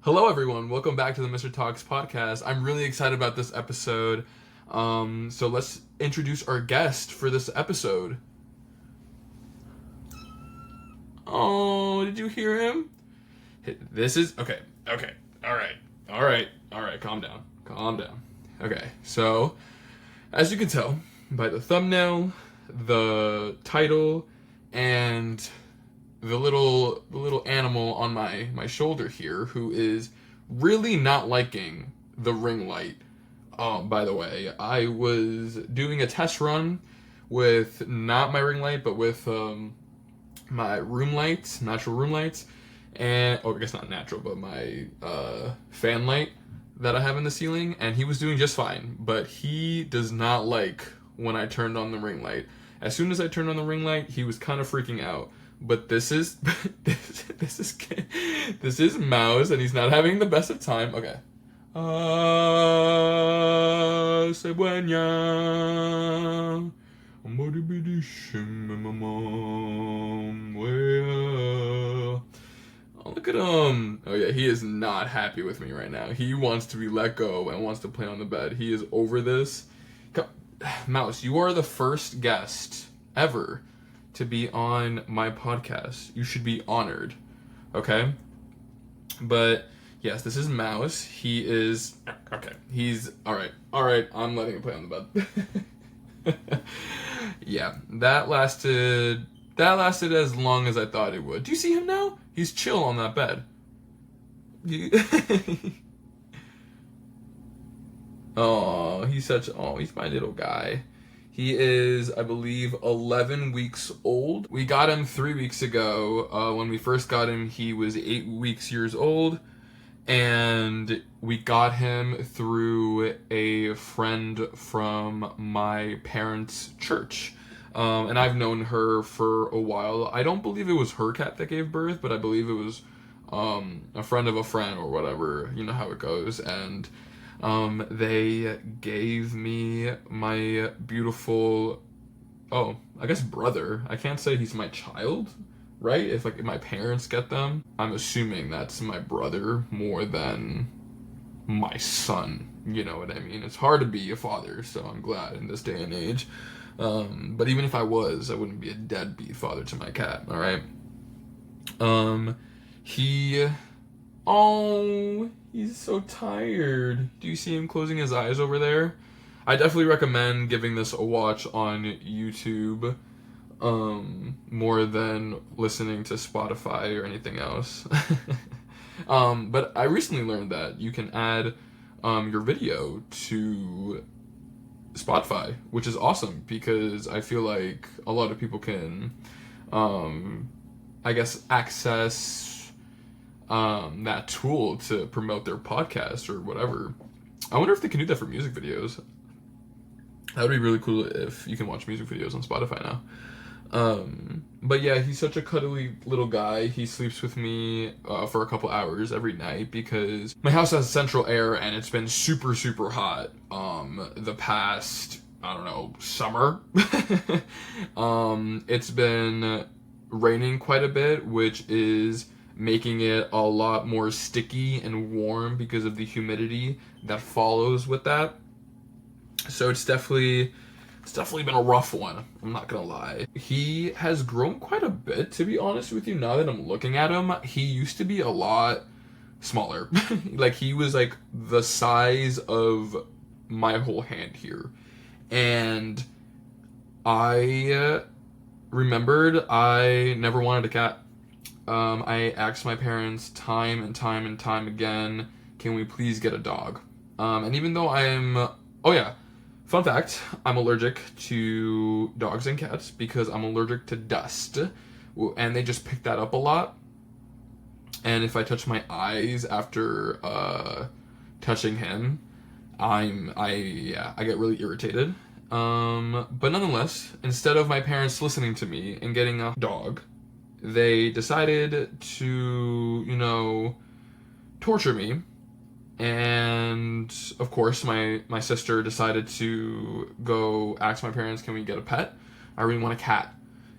Hello, everyone. Welcome back to the MR.talks podcast. I'm really excited about this episode. So let's introduce our guest for this episode. Oh, did you hear him? This is okay. Okay. All right. All right. All right. Calm down. Calm down. Okay. So, as you can tell by the thumbnail, the title, and the little animal on my shoulder here who is really not liking the ring light. By the way, I was doing a test run with not my ring light, but with my room lights, natural room lights, and I guess not natural, but my fan light that I have in the ceiling, and he was doing just fine. But he does not like when I turned on the ring light. As soon as I turned on the ring light, he was kind of freaking out. But this is this is Mouse, and he's not having the best of time. Okay. Se buena. Oh, look at him. Oh yeah, he is not happy with me right now. He wants to be let go and wants to play on the bed. He is over this. Mouse, you are the first guest ever to be on my podcast. You should be honored. Okay? But yes, this is Mouse. He is okay. He's all right. All right, I'm letting him play on the bed. Yeah, that lasted as long as I thought it would. Do you see him now? He's chill on that bed. Oh, he's my little guy. He is, I believe, 11 weeks old. We got him 3 weeks ago. When we first got him, he was 8 years old. And we got him through a friend from my parents' church. And I've known her for a while. I don't believe it was her cat that gave birth, but I believe it was a friend of a friend or whatever. You know how it goes. And they gave me my beautiful, I guess brother. I can't say he's my child, right? If my parents get them, I'm assuming that's my brother more than my son. You know what I mean? It's hard to be a father, so I'm glad in this day and age. But even if I was, I wouldn't be a deadbeat father to my cat, all right? He Oh, he's so tired. Do you see him closing his eyes over there? I definitely recommend giving this a watch on YouTube, more than listening to Spotify or anything else. But I recently learned that you can add your video to Spotify, which is awesome because I feel like a lot of people can, I guess, access that tool to promote their podcast or whatever. I wonder if they can do that for music videos. That would be really cool if you can watch music videos on Spotify now. But yeah, he's such a cuddly little guy. He sleeps with me for a couple hours every night because my house has central air and it's been super, super hot the past, I don't know, summer. It's been raining quite a bit, which is making it a lot more sticky and warm because of the humidity that follows with that. So it's definitely been a rough one. I'm not gonna lie. He has grown quite a bit, to be honest with you. Now that I'm looking at him, he used to be a lot smaller. Like he was like the size of my whole hand here, and I remembered I never wanted a cat. I asked my parents time and time and time again, can we please get a dog? And even though oh yeah, fun fact, I'm allergic to dogs and cats because I'm allergic to dust. And they just pick that up a lot. And if I touch my eyes after touching him, I get really irritated. But nonetheless, instead of my parents listening to me and getting a dog, they decided to, torture me. And of course, my sister decided to go ask my parents, can we get a pet? I really want a cat.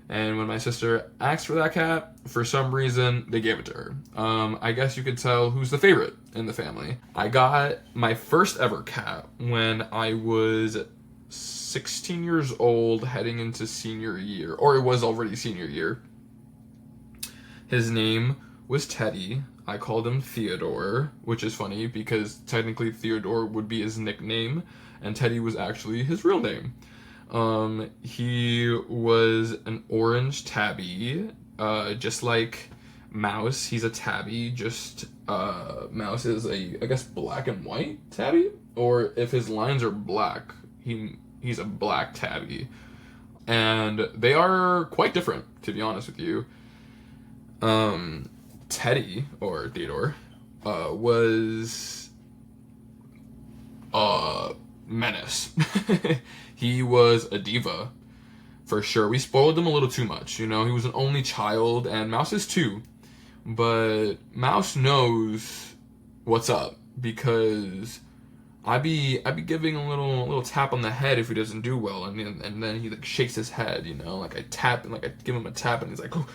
And when my sister asked for that cat, for some reason, they gave it to her. I guess you could tell who's the favorite in the family. I got my first ever cat when I was 16 years old, heading into senior year, or it was already senior year. His name was Teddy. I called him Theodore, which is funny because technically Theodore would be his nickname, and Teddy was actually his real name. He was an orange tabby, just like Mouse. He's a tabby, just Mouse is I guess black and white tabby, or if his lines are black, he's a black tabby. And they are quite different, to be honest with you. Teddy, or Theodore, was a menace. He was a diva, for sure. We spoiled him a little too much, he was an only child, and Mouse is too. But Mouse knows what's up, because I be giving a little tap on the head if he doesn't do well, and then he like shakes his head, like I tap and like I give him a tap, and he's like, oh,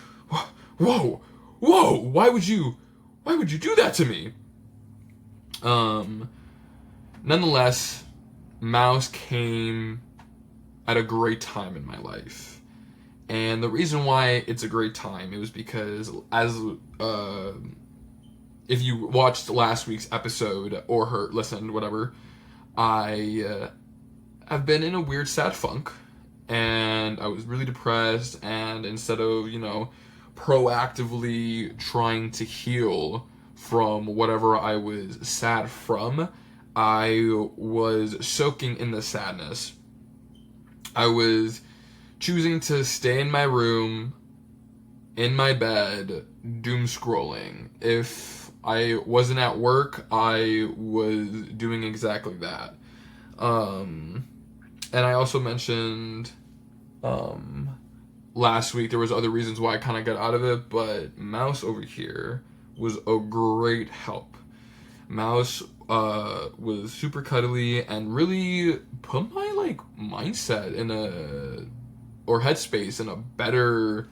whoa, why would you do that to me? Nonetheless, Mouse came at a great time in my life. And the reason why it's a great time, it was because if you watched last week's episode or listened, whatever, I have been in a weird sad funk, and I was really depressed, and instead of, proactively trying to heal from whatever I was sad from, I was soaking in the sadness. I was choosing to stay in my room, in my bed, doom scrolling. If I wasn't at work, I was doing exactly that. And I also mentioned last week there was other reasons why I kind of got out of it, but Mouse over here was a great help. Mouse was super cuddly and really put my mindset or headspace in a better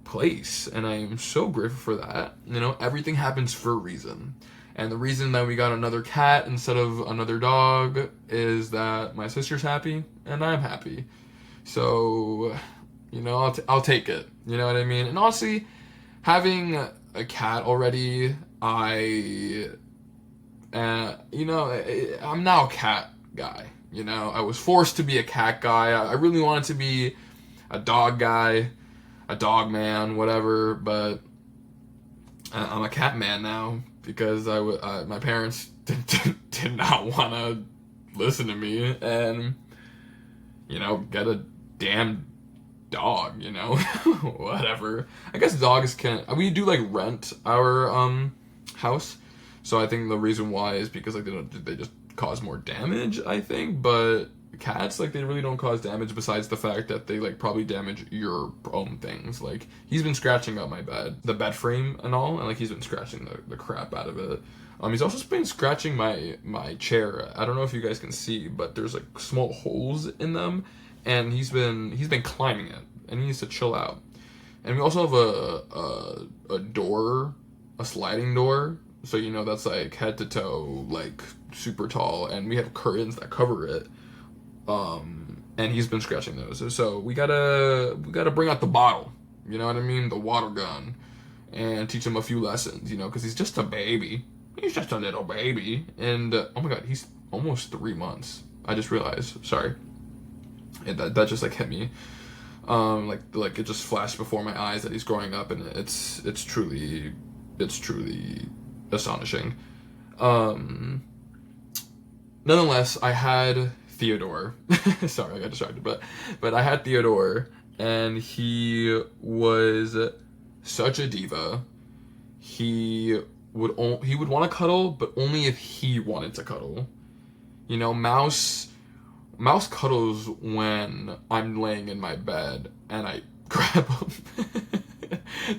place, and I am so grateful for that. Everything happens for a reason, and the reason that we got another cat instead of another dog is that my sister's happy and I'm happy. So I'll take it, you know what I mean? And honestly, having a cat already, I'm now a cat guy. I was forced to be a cat guy. I really wanted to be a dog guy, a dog man, whatever, but I'm a cat man now because my parents did not want to listen to me and, get a damn dog, whatever. I guess dogs we do rent our house. So I think the reason why is because they just cause more damage, I think. But cats, they really don't cause damage besides the fact that they probably damage your own things. He's been scratching up my bed, the bed frame and all, and he's been scratching the crap out of it. He's also been scratching my chair. I don't know if you guys can see, but there's small holes in them, and he's been climbing it, and he needs to chill out. And we also have a door, a sliding door. So that's head to toe, super tall, and we have curtains that cover it. And he's been scratching those. So we gotta bring out the bottle, you know what I mean, the water gun, and teach him a few lessons, because he's just a baby. He's just a little baby, and oh my god, he's almost 3 months. I just realized. Sorry, that just hit me. It just flashed before my eyes that he's growing up, and it's truly astonishing. Nonetheless, I had Theodore. Sorry, I got distracted, but I had Theodore, and he was such a diva. He would want to cuddle, but only if he wanted to cuddle. Mouse cuddles when I'm laying in my bed and I grab him.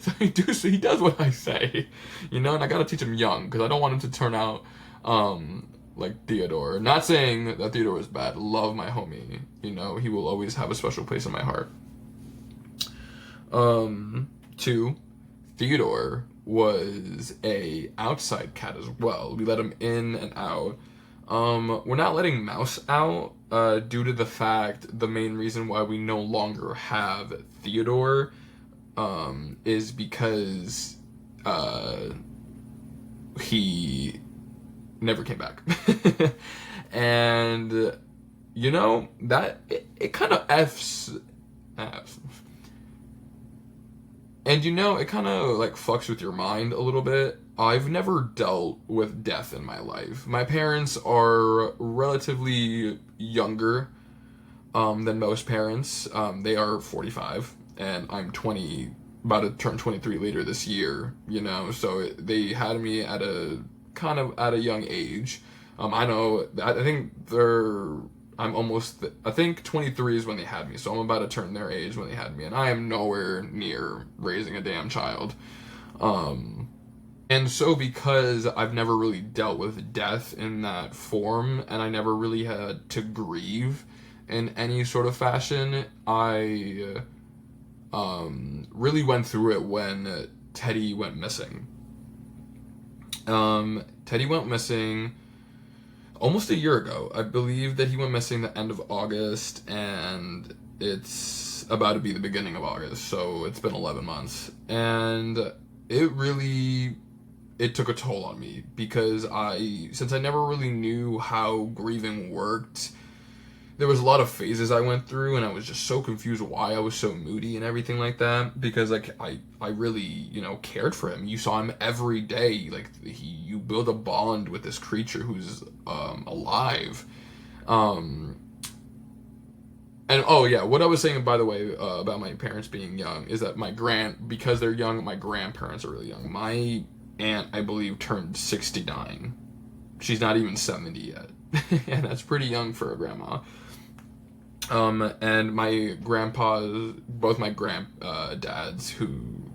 So he does what I say, and I gotta teach him young because I don't want him to turn out like Theodore. Not saying that Theodore is bad. Love my homie. He will always have a special place in my heart. Two, Theodore was a outside cat as well. We let him in and out. We're not letting Mouse out due to the fact the main reason why we no longer have Theodore is because he never came back. And you know that it kind of f's. And you know, it kind of like fucks with your mind a little bit. I've never dealt with death in my life. My parents are relatively younger than most parents. They are 45, and I'm 20, about to turn 23 later this year, you know? So they had me at a kind of at a young age. I know, I think I think 23 is when they had me, so I'm about to turn their age when they had me, and I am nowhere near raising a damn child. And so because I've never really dealt with death in that form, and I never really had to grieve in any sort of fashion, I really went through it when Teddy went missing. Teddy went missing almost a year ago. I believe that he went missing the end of August, and it's about to be the beginning of August, so it's been 11 months. And it took a toll on me because since I never really knew how grieving worked, there was a lot of phases I went through, and I was just so confused why I was so moody and everything like that, because like I really, you know, cared for him. You saw him every day. Like you build a bond with this creature who's alive. And oh yeah, what I was saying, by the way, about my parents being young is that because they're young, my grandparents are really young. My aunt, I believe, turned 69. She's not even 70 yet. And that's pretty young for a grandma. And my both my dads, who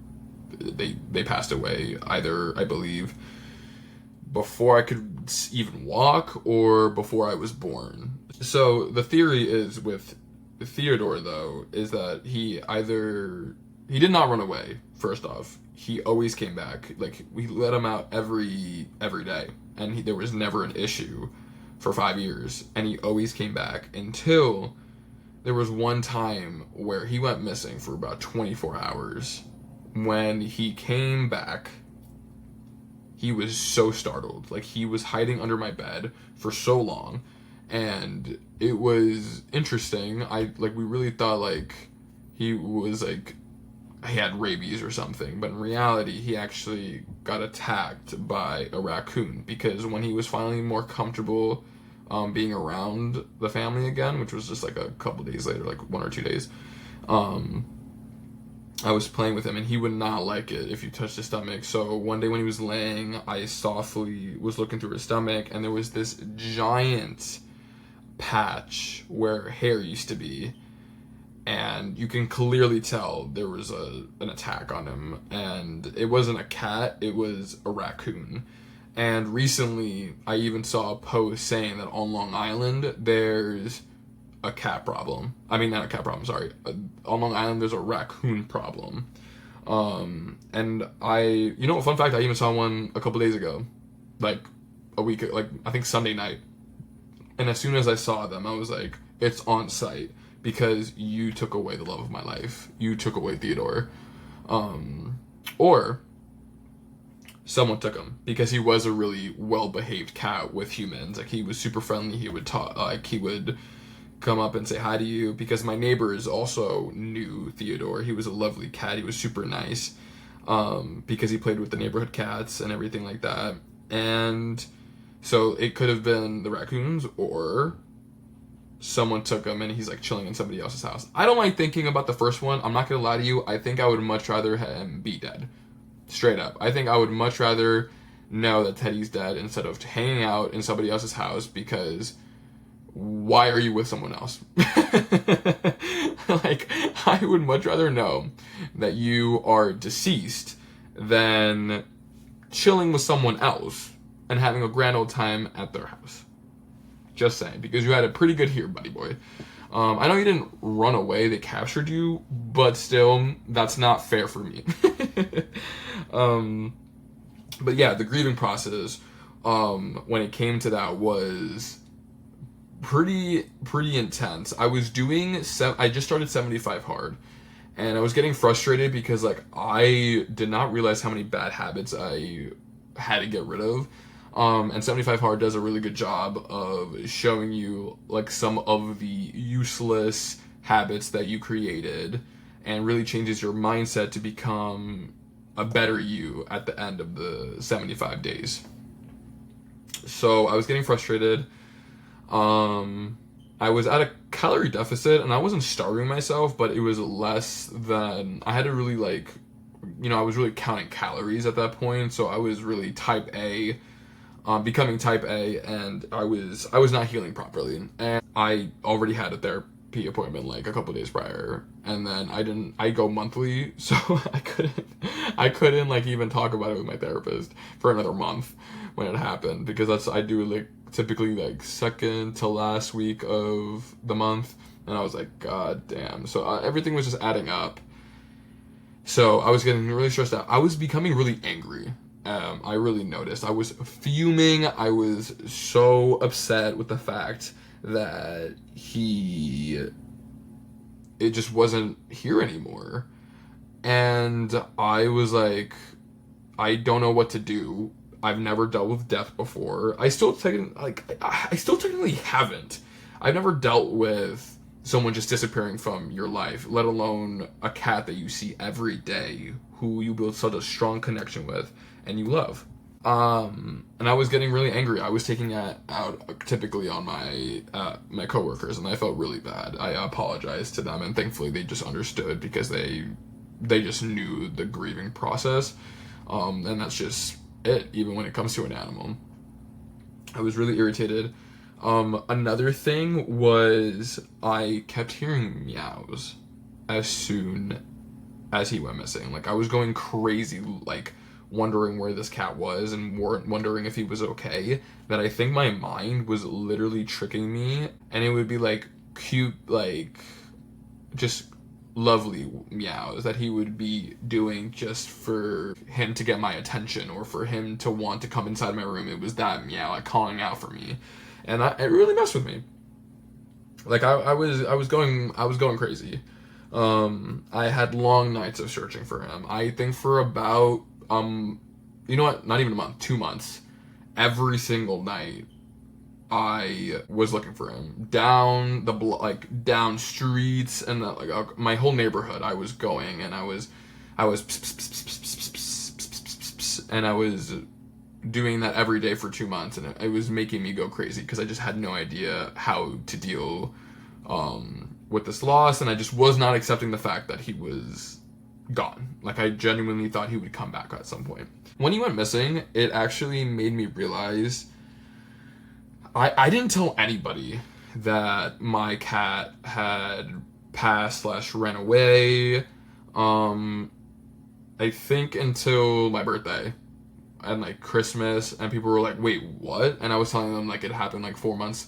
they passed away either, I believe, before I could even walk or before I was born. So the theory is with Theodore, though, is that he did not run away. First off, he always came back. Like, we let him out every day, and there was never an issue for 5 years, and he always came back until there was one time where he went missing for about 24 hours. When he came back, he was so startled. Like, he was hiding under my bed for so long, and it was interesting. We really thought like he was like he had rabies or something, but in reality he actually got attacked by a raccoon, because when he was finally more comfortable being around the family again, which was just like a couple days later, like 1 or 2 days, I was playing with him, and he would not like it if you touched his stomach. So one day when he was laying, I softly was looking through his stomach, and there was this giant patch where hair used to be, and you can clearly tell there was an attack on him. And it wasn't a cat, it was a raccoon. And recently I even saw a post saying that on Long Island there's a cat problem. I mean, not a cat problem, sorry. On Long Island there's a raccoon problem. And fun fact, I even saw one a couple days ago, like a week, like I think Sunday night. And as soon as I saw them, I was like, it's on site, because you took away the love of my life. You took away Theodore. Or someone took him, because he was a really well-behaved cat with humans. Like, he was super friendly. He would talk, like, he would come up and say hi to you, because my neighbors also knew Theodore. He was a lovely cat. He was super nice, because he played with the neighborhood cats and everything like that. And so it could have been the raccoons, or someone took him and he's like chilling in somebody else's house. I don't like thinking about the first one. I'm not gonna lie to you. I think I would much rather him be dead. Straight up. I think I would much rather know that Teddy's dead instead of hanging out in somebody else's house, because why are you with someone else? Like, I would much rather know that you are deceased than chilling with someone else and having a grand old time at their house. Just saying, because you had it pretty good here, buddy boy. I know you didn't run away, they captured you, but still, that's not fair for me. um, but yeah, the grieving process, when it came to that, was pretty intense. I was doing, I just started 75 hard, and I was getting frustrated because like I did not realize how many bad habits I had to get rid of. And 75 hard does a really good job of showing you like some of the useless habits that you created, and really changes your mindset to become a better you at the end of the 75 days. So I was getting frustrated. I was at a calorie deficit, and I wasn't starving myself, but it was less than I had to really like, I was really counting calories at that point. So I was really type A, becoming type A, and I was not healing properly, and I already had a therapy appointment like a couple days prior, and then I go monthly, so I couldn't like even talk about it with my therapist for another month when it happened, because I do like typically like second to last week of the month, and I was like, god damn. So everything was just adding up. So I was getting really stressed out. I was becoming really angry. I really noticed. I was fuming. I was so upset with the fact that it just wasn't here anymore. And I was like, I don't know what to do. I've never dealt with death before. I still technically haven't. I've never dealt with someone just disappearing from your life, let alone a cat that you see every day, who you build such a strong connection with and you love. And I was getting really angry. I was taking it out typically on my coworkers, and I felt really bad. I apologized to them, and thankfully they just understood, because they just knew the grieving process. And that's just it, even when it comes to an animal. I was really irritated. Another thing was I kept hearing meows as soon as he went missing. Like, I was going crazy, like wondering where this cat was and wondering if he was okay, that I think my mind was literally tricking me, and it would be like cute, like just lovely meows that he would be doing just for him to get my attention, or for him to want to come inside my room. It was that meow, like calling out for me, and it really messed with me. Like I was going crazy. I had long nights of searching for him. I think for about you know what, not even a month, 2 months, every single night I was looking for him down down streets, and my whole neighborhood. I was going, and I was and I was doing that every day for 2 months, and it was making me go crazy, because I just had no idea how to deal with this loss, and I just was not accepting the fact that he was gone. Like, I genuinely thought he would come back at some point. When he went missing, it actually made me realize I didn't tell anybody that my cat had passed / ran away. I think until my birthday and like Christmas, and people were like, "Wait, what?" And I was telling them like it happened like 4 months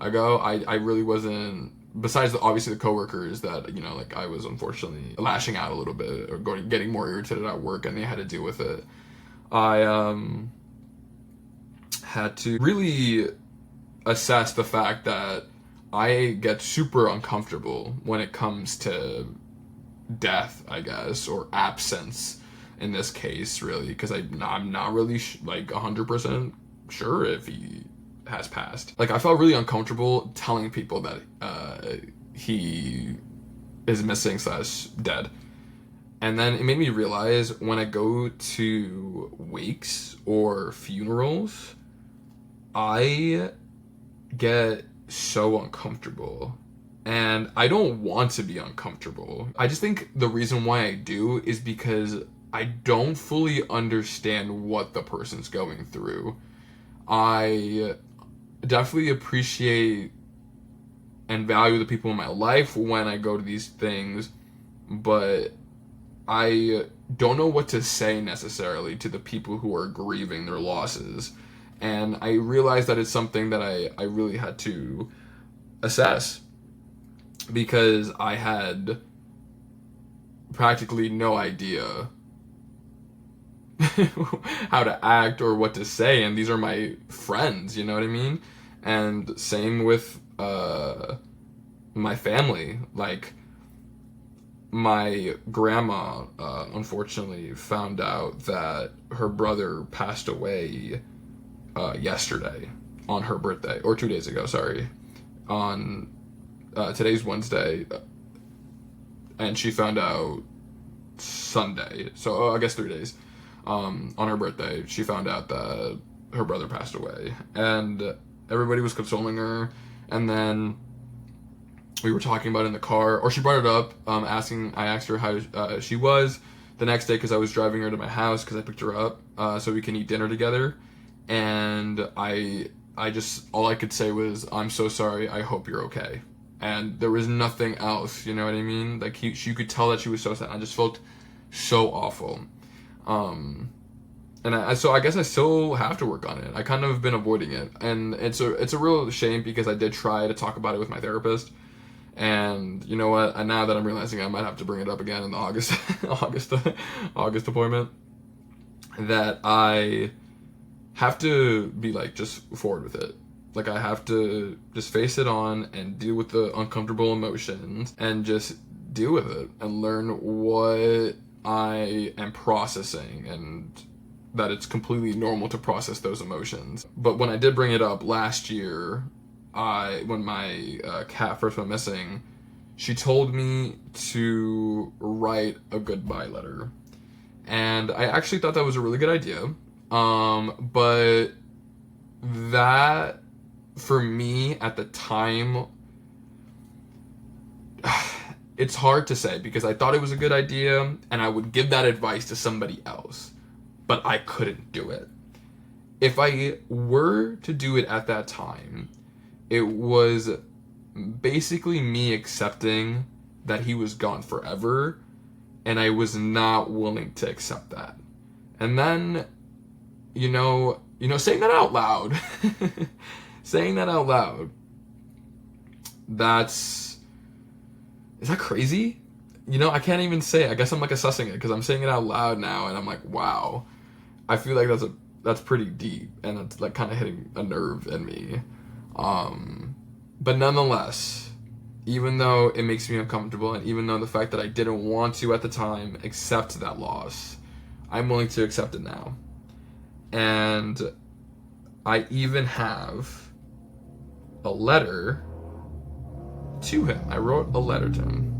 ago. I really wasn't. Besides obviously the coworkers that like I was unfortunately lashing out a little bit, or getting more irritated at work, and they had to deal with it. I had to really assess the fact that I get super uncomfortable when it comes to death, I guess, or absence in this case, really, because I'm not really like 100% sure if he has passed. Like, I felt really uncomfortable telling people that he is missing / dead. And then it made me realize, when I go to wakes or funerals, I get so uncomfortable, and I don't want to be uncomfortable. I just think the reason why I do is because I don't fully understand what the person's going through. I definitely appreciate and value the people in my life when I go to these things, but I don't know what to say necessarily to the people who are grieving their losses. And I realized that it's something that I really had to assess. because I had practically no idea how to act or what to say, and these are my friends, you know what I mean? And same with my family. Like, my grandma unfortunately found out that her brother passed away yesterday on her birthday, or 2 days ago, sorry. On today's Wednesday, and she found out Sunday, so I guess 3 days. On her birthday, she found out that her brother passed away, and everybody was consoling her. And then we were talking about it in the car, or she brought it up, I asked her how she was the next day, because I was driving her to my house because I picked her up so we can eat dinner together. And I just, all I could say was, "I'm so sorry, I hope you're okay." And there was nothing else, you know what I mean? Like, you could tell that she was so sad. I just felt so awful. And so I guess I still have to work on it. I kind of been avoiding it, and it's a real shame, because I did try to talk about it with my therapist. And you know what? And now that I'm realizing, I might have to bring it up again in the August August appointment, that I have to be like just forward with it. Like, I have to just face it on and deal with the uncomfortable emotions and just deal with it and learn what I am processing, and that it's completely normal to process those emotions. But when I did bring it up last year, when my cat first went missing, she told me to write a goodbye letter. And I actually thought that was a really good idea. But that, for me at the time, it's hard to say, because I thought it was a good idea and I would give that advice to somebody else, but I couldn't do it. If I were to do it at that time, it was basically me accepting that he was gone forever, and I was not willing to accept that. And then, saying that out loud, is that crazy? I can't even say. I guess I'm like assessing it, because I'm saying it out loud now, and I'm like, wow. I feel like that's pretty deep, and it's like kind of hitting a nerve in me. But nonetheless, even though it makes me uncomfortable, and even though the fact that I didn't want to at the time accept that loss, I'm willing to accept it now. And I even have a letter to him. I wrote a letter to him.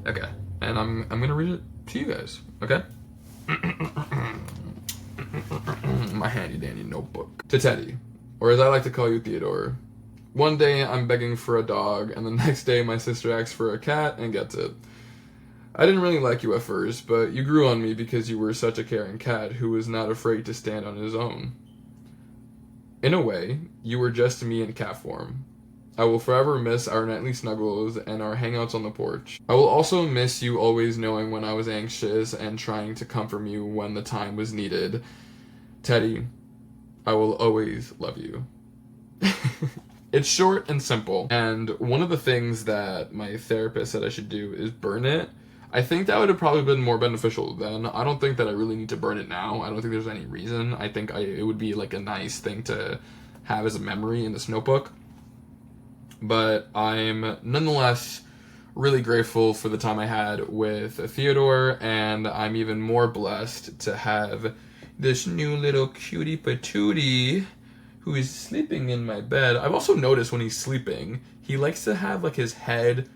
Okay, and I'm gonna read it to you guys. Okay. My handy dandy notebook. To Teddy, or as I like to call you, Theodore. One day I'm begging for a dog, and the next day my sister asks for a cat and gets it. I didn't really like you at first, but you grew on me because you were such a caring cat who was not afraid to stand on his own. In a way, you were just me in cat form. I will forever miss our nightly snuggles and our hangouts on the porch. I will also miss you always knowing when I was anxious and trying to comfort me when the time was needed. Teddy, I will always love you. It's short and simple, and one of the things that my therapist said I should do is burn it. I think that would have probably been more beneficial then. I don't think that I really need to burn it now. I don't think there's any reason. I think it would be like a nice thing to have as a memory in this notebook. But I'm nonetheless really grateful for the time I had with Theodore, and I'm even more blessed to have this new little cutie patootie who is sleeping in my bed. I've also noticed when he's sleeping, he likes to have like his head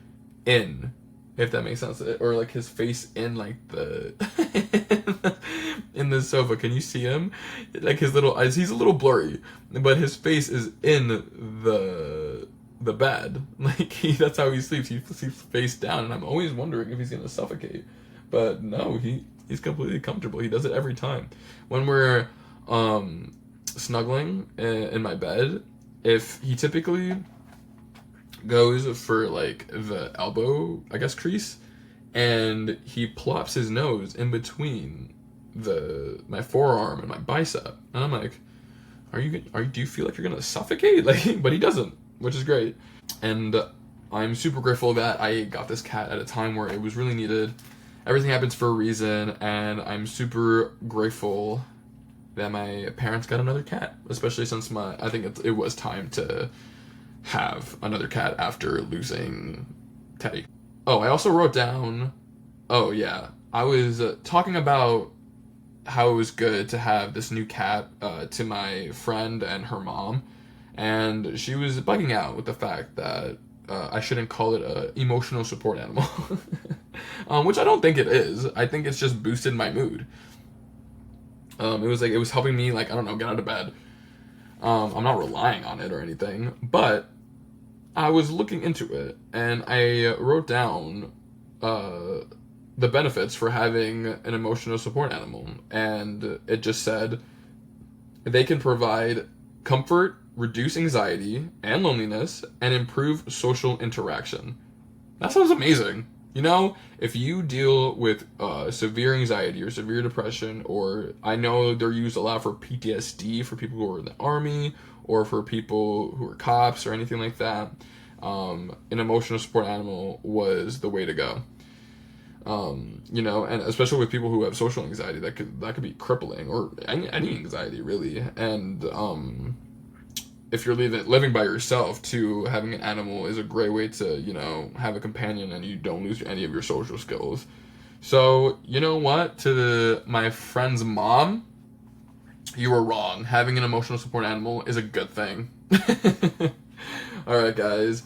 in, if that makes sense, or like his face in like the in the sofa. Can you see him? Like his little eyes, he's a little blurry, but his face is in the bed. Like that's how he sleeps. He sleeps face down, and I'm always wondering if he's gonna suffocate. But no, he's completely comfortable. He does it every time. When we're snuggling in my bed, if he typically goes for like the elbow, I guess, crease, and he plops his nose in between my forearm and my bicep, and I'm like, do you feel like you're gonna suffocate? Like, but he doesn't, which is great. And I'm super grateful that I got this cat at a time where it was really needed. Everything happens for a reason, and I'm super grateful that my parents got another cat, especially since I think it was time to have another cat after losing Teddy. Oh, I also wrote down, oh yeah, I was talking about how it was good to have this new cat to my friend and her mom, and she was bugging out with the fact that I shouldn't call it a emotional support animal, which I don't think it is. I think it's just boosted my mood. It was helping me, like, I don't know, get out of bed. I'm not relying on it or anything, but I was looking into it, and I wrote down the benefits for having an emotional support animal, and it just said they can provide comfort, reduce anxiety and loneliness, and improve social interaction. That sounds amazing. You know, if you deal with severe anxiety or severe depression, or I know they're used a lot for PTSD for people who are in the army or for people who are cops or anything like that, an emotional support animal was the way to go. You know, and especially with people who have social anxiety, that could be crippling, or any anxiety really. And if you're living by yourself too, having an animal is a great way to, you know, have a companion and you don't lose any of your social skills. So, you know what? To my friend's mom, you were wrong. Having an emotional support animal is a good thing. Alright, guys.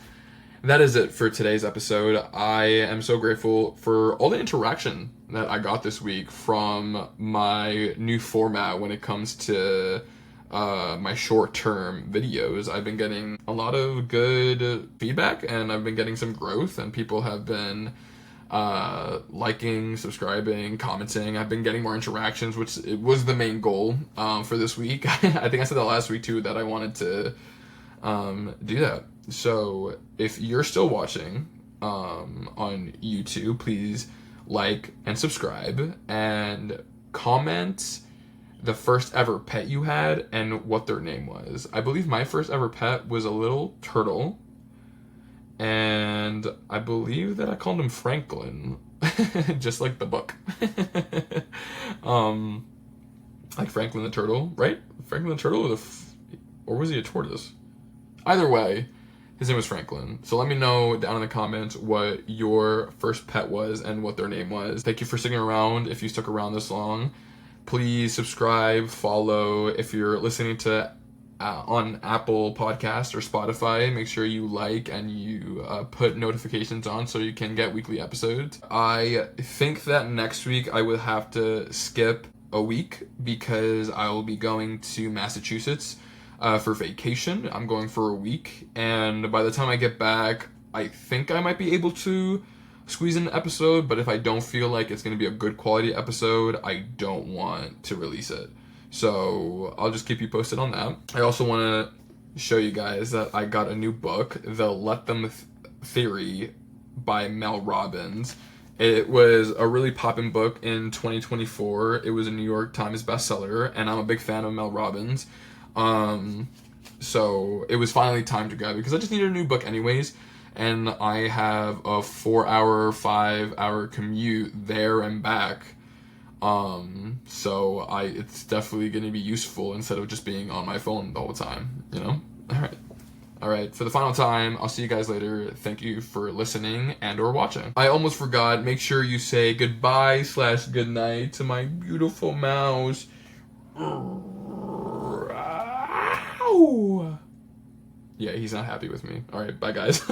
That is it for today's episode. I am so grateful for all the interaction that I got this week from my new format when it comes to my short-term videos. I've been getting a lot of good feedback, and I've been getting some growth, and people have been liking, subscribing, commenting. I've been getting more interactions, which it was the main goal for this week. I think I said that last week too, that I wanted to do that. So if you're still watching on YouTube, please like and subscribe and comment the first ever pet you had and what their name was. I believe my first ever pet was a little turtle, and I believe that I called him Franklin, just like the book. Like Franklin the Turtle, right? Franklin the Turtle, or was he a tortoise? Either way, his name was Franklin. So let me know down in the comments what your first pet was and what their name was. Thank you for sticking around. If you stuck around this long, please subscribe, follow. If you're listening to on Apple Podcasts or Spotify, make sure you like and you put notifications on so you can get weekly episodes. I think that next week I would have to skip a week because I will be going to Massachusetts for vacation. I'm going for a week, and by the time I get back, I think I might be able to squeeze in an episode, but if I don't feel like it's going to be a good quality episode, I don't want to release it. So I'll just keep you posted on that. I also want to show you guys that I got a new book, The Let Them Theory by Mel Robbins. It was a really poppin' book in 2024. It was a New York Times bestseller, and I'm a big fan of Mel Robbins. So it was finally time to grab it because I just needed a new book anyways, and I have a 4-hour, 5-hour commute there and back. So it's definitely going to be useful instead of just being on my phone the whole time, you know? All right. For the final time, I'll see you guys later. Thank you for listening and or watching. I almost forgot. Make sure you say goodbye/good night to my beautiful mouse. Yeah, he's not happy with me. All right, bye guys.